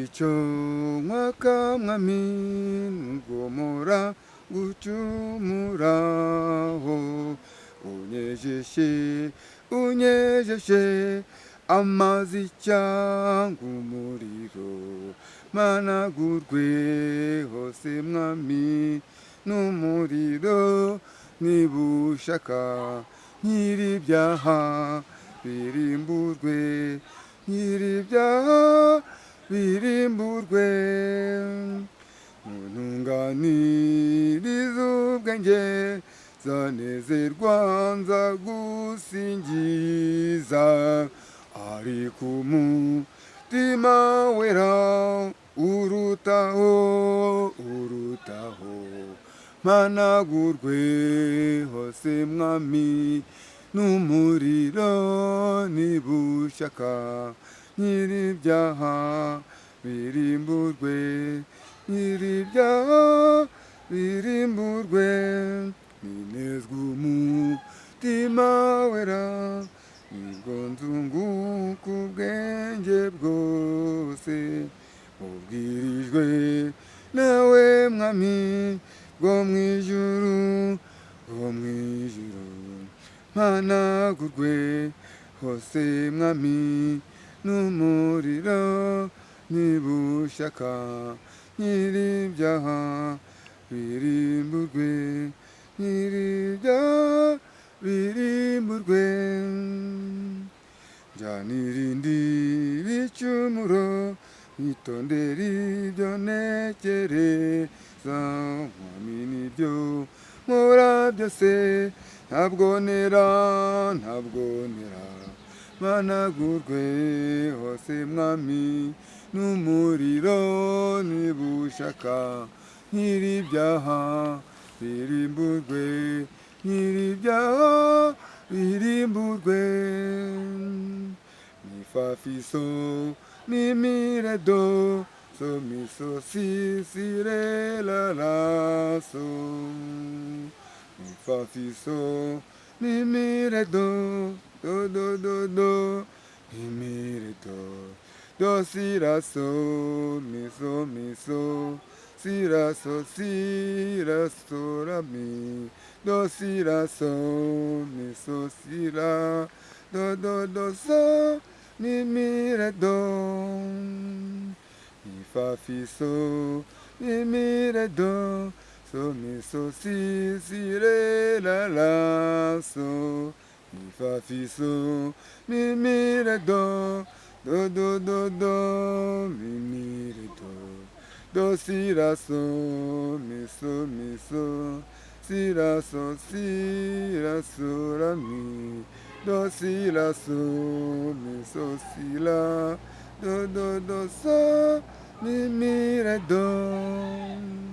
icyo mwami ngomora gucumuraho unyejeshe amazi cyangwa umuriro managurwe hose mwami n'umuriro nibushaka nyir'ibyaha birimburwe nyir'ibyaha birimburwe ntunganiriza ubwenge zanezerwa nzagusingiza ariko umutima wera urutaho managurwe hose mwami n'umuriro nibushaka nyir'ibyaha birimburwe nyir'ibyaha birimburwe ninezwa umutima wera nibwo nzunguka ubwenge bwose ubwirijwe nawe mwami bwo mw'ijuru managurwe hose mwami n'umuriro nibushaka nyir'ibyaha birimburwe nyir'ibyaha birimburwe njanirindi bicumuro nitondera ibyo ntekereza mwami nibyo nkora byose ntabwo ntera managurwe hose mwami n'umuriro nibushaka nyir'ibyaha birimburwe nyir'ibyaha birimburwe mi fa fi so mi re do so mi so si re la so mi fa fi so mi re do do mi re do si la so mi so si la so la mi do si la so mi so si la do so mi re do mi fa fi so mi re do so mi so si re la so mi fa fi so mi re do do mi re do si la so mi so si la so la mi do si la so mi so si la do so mi re do